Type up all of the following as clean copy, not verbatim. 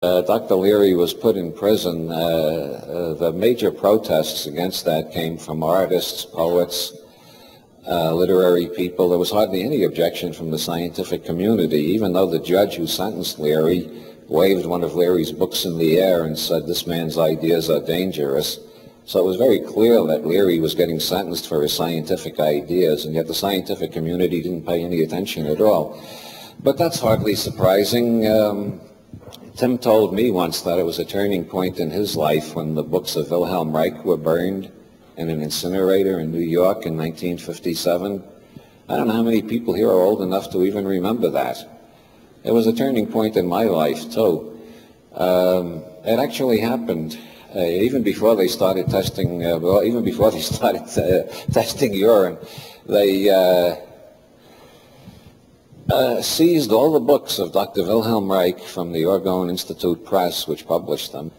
Dr. Leary was put in prison. The major protests against that came from artists, poets, literary people. There was hardly any objection from the scientific community, even though the judge who sentenced Leary waved one of Leary's books in the air and said, "This man's ideas are dangerous." So it was very clear that Leary was getting sentenced for his scientific ideas, and yet the scientific community didn't pay any attention at all. But that's hardly surprising. Tim told me once that it was a turning point in his life when the books of Wilhelm Reich were burned in an incinerator in New York in 1957. I don't know how many people here are old enough to even remember that. It was a turning point in my life, too. It actually happened even before they started testing, even before they started testing urine. They seized all the books of Dr. Wilhelm Reich from the Orgone Institute Press, which published them.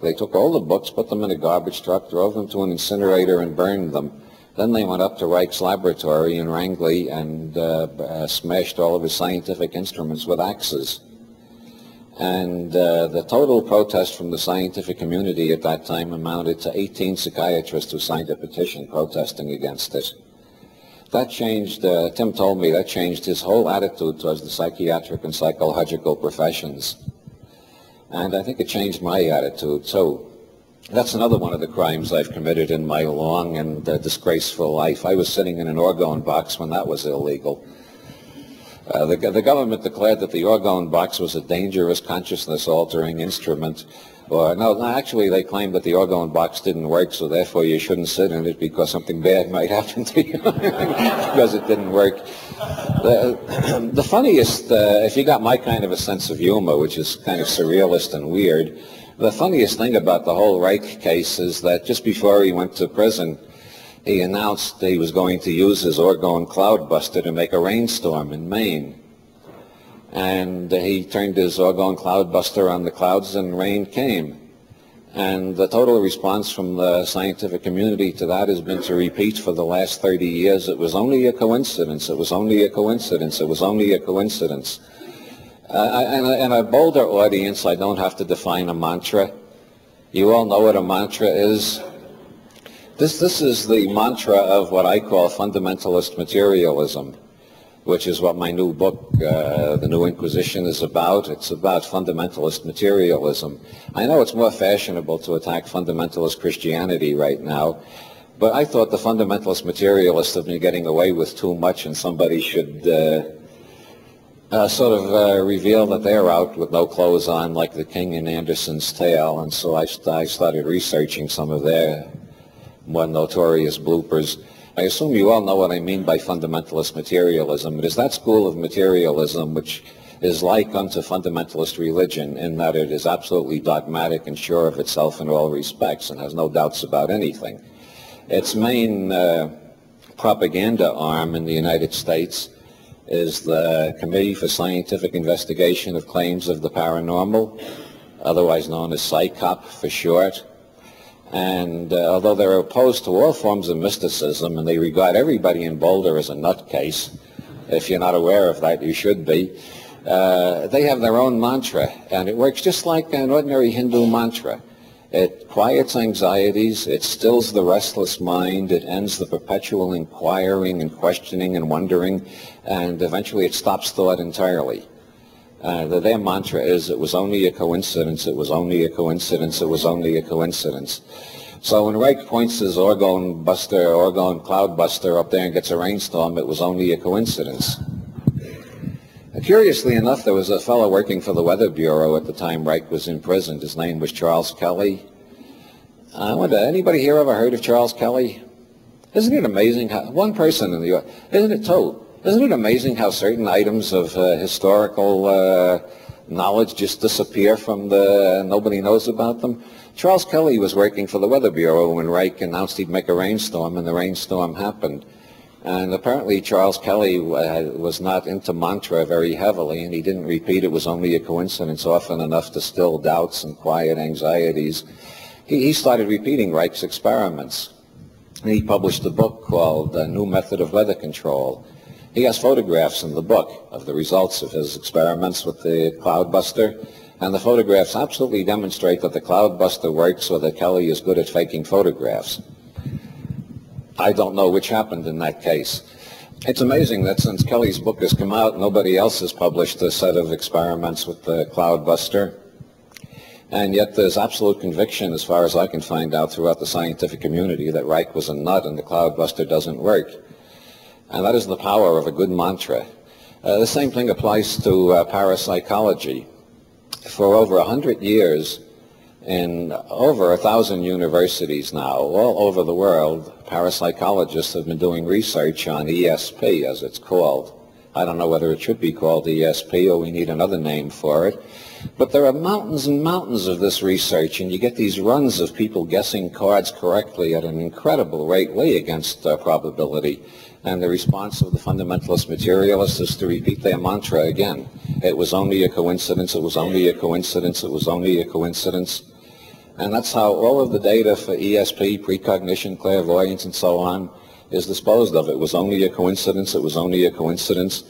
They took all the books, put them in a garbage truck, drove them to an incinerator, and burned them. Then they went up to Reich's laboratory in Rangeley and smashed all of his scientific instruments with axes. And the total protest from the scientific community at that time amounted to 18 psychiatrists who signed a petition protesting against it. That changed, Tim told me, that changed his whole attitude towards the psychiatric and psychological professions. And I think it changed my attitude, too. That's another one of the crimes I've committed in my long and disgraceful life. I was sitting in an orgone box when that was illegal. The government declared that the orgone box was a dangerous consciousness-altering instrument. Or, no, actually they claimed that the orgone box didn't work, so therefore you shouldn't sit in it because something bad might happen to you because it didn't work. The funniest, if you got my kind of a sense of humor, which is kind of surrealist and weird, the funniest thing about the whole Reich case is that just before he went to prison, he announced he was going to use his orgone cloudbuster to make a rainstorm in Maine. And he turned his orgone cloudbuster on the clouds and rain came. And the total response from the scientific community to that has been to repeat for the last 30 years, it was only a coincidence, it was only a coincidence, it was only a coincidence. In a bolder audience, I don't have to define a mantra. You all know what a mantra is. This is the mantra of what I call fundamentalist materialism, which is what my new book, The New Inquisition, is about. It's about fundamentalist materialism. I know it's more fashionable to attack fundamentalist Christianity right now, but I thought the fundamentalist materialists have been getting away with too much, and somebody should reveal that they're out with no clothes on like the king in Andersen's Tale, and so I started researching some of their more notorious bloopers. I assume you all know what I mean by fundamentalist materialism. It is that school of materialism which is like unto fundamentalist religion in that it is absolutely dogmatic and sure of itself in all respects and has no doubts about anything. Its main propaganda arm in the United States is the Committee for Scientific Investigation of Claims of the Paranormal, otherwise known as PSYCOP for short. And although they're opposed to all forms of mysticism and they regard everybody in Boulder as a nutcase, if you're not aware of that, you should be, they have their own mantra, and it works just like an ordinary Hindu mantra. It quiets anxieties, it stills the restless mind, it ends the perpetual inquiring and questioning and wondering, and eventually it stops thought entirely. Their mantra is, it was only a coincidence, it was only a coincidence, it was only a coincidence. So when Reich points his orgone cloudbuster up there and gets a rainstorm, it was only a coincidence. Curiously enough, there was a fellow working for the Weather Bureau at the time Reich was imprisoned. His name was Charles Kelly. I wonder, anybody here ever heard of Charles Kelly? Isn't it amazing how, one person in the U.S., isn't it total? Isn't it amazing how certain items of historical knowledge just disappear from nobody knows about them? Charles Kelly was working for the Weather Bureau when Reich announced he'd make a rainstorm, and the rainstorm happened. And apparently Charles Kelly was not into mantra very heavily, and he didn't repeat it was only a coincidence often enough to still doubts and quiet anxieties. He started repeating Reich's experiments. And he published a book called A New Method of Weather Control. He has photographs in the book of the results of his experiments with the cloudbuster, And the photographs absolutely demonstrate that the cloudbuster works or that Kelly is good at faking photographs. I don't know which happened in that case. It's amazing that since Kelly's book has come out, nobody else has published a set of experiments with the cloudbuster. And yet there's absolute conviction, as far as I can find out throughout the scientific community, that Reich was a nut and the cloudbuster doesn't work. And that is the power of a good mantra. The same thing applies to parapsychology. For over 100 years, in over 1,000 universities now, all over the world, parapsychologists have been doing research on ESP, as it's called. I don't know whether it should be called ESP or we need another name for it. But there are mountains and mountains of this research, and you get these runs of people guessing cards correctly at an incredible rate, way against probability. And the response of the fundamentalist materialists is to repeat their mantra again. It was only a coincidence, it was only a coincidence, it was only a coincidence. And that's how all of the data for ESP, precognition, clairvoyance, and so on is disposed of. It was only a coincidence, it was only a coincidence.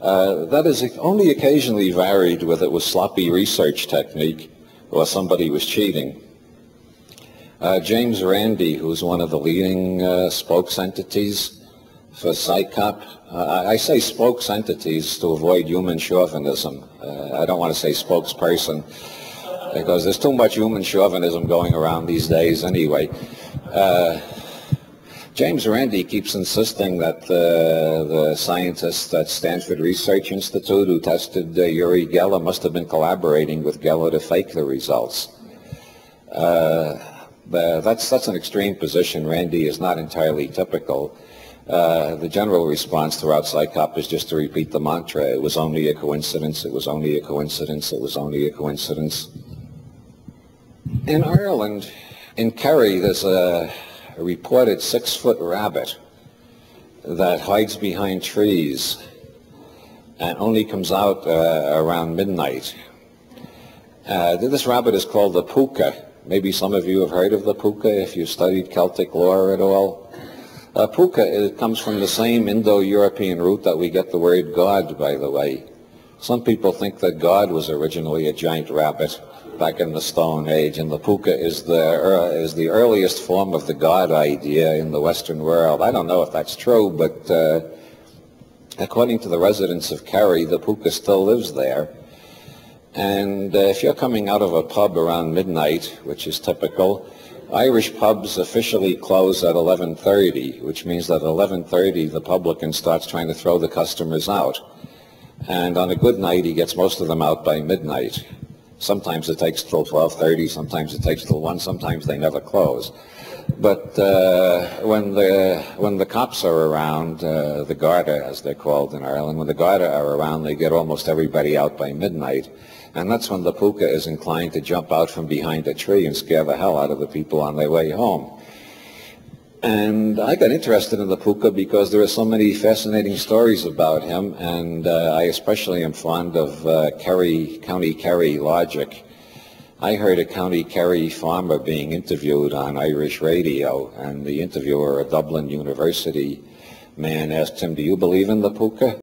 That is only occasionally varied with it was sloppy research technique or somebody was cheating. James Randi, who's one of the leading spokes entities for PsyCop, I say spokes entities to avoid human chauvinism. I don't want to say spokesperson, because there's too much human chauvinism going around these days anyway. James Randi keeps insisting that the scientists at Stanford Research Institute who tested Uri Geller must have been collaborating with Geller to fake the results. That's an extreme position. Randi is not entirely typical. The general response throughout PsyCop is just to repeat the mantra. It was only a coincidence, it was only a coincidence, it was only a coincidence. In Ireland, in Kerry, there's a reported 6-foot rabbit that hides behind trees and only comes out around midnight. This rabbit is called the puka. Maybe some of you have heard of the puka if you've studied Celtic lore at all. Puka, it comes from the same Indo-European root that we get the word God, by the way. Some people think that God was originally a giant rabbit back in the Stone Age, and the puka is the earliest form of the God idea in the Western world. I don't know if that's true, but according to the residents of Kerry, the puka still lives there. And if you're coming out of a pub around midnight, which is typical, Irish pubs officially close at 11:30, which means that at 11:30 the publican starts trying to throw the customers out. And on a good night, he gets most of them out by midnight. Sometimes it takes till 12:30, sometimes it takes till 1, sometimes they never close. But when the cops are around, the Garda, as they're called in Ireland, when the Garda are around, they get almost everybody out by midnight. And that's when the puka is inclined to jump out from behind a tree and scare the hell out of the people on their way home. And I got interested in the puka because there are so many fascinating stories about him, and I especially am fond of County Kerry logic. I heard a County Kerry farmer being interviewed on Irish radio, and the interviewer, a Dublin University man, asked him, "Do you believe in the puka?"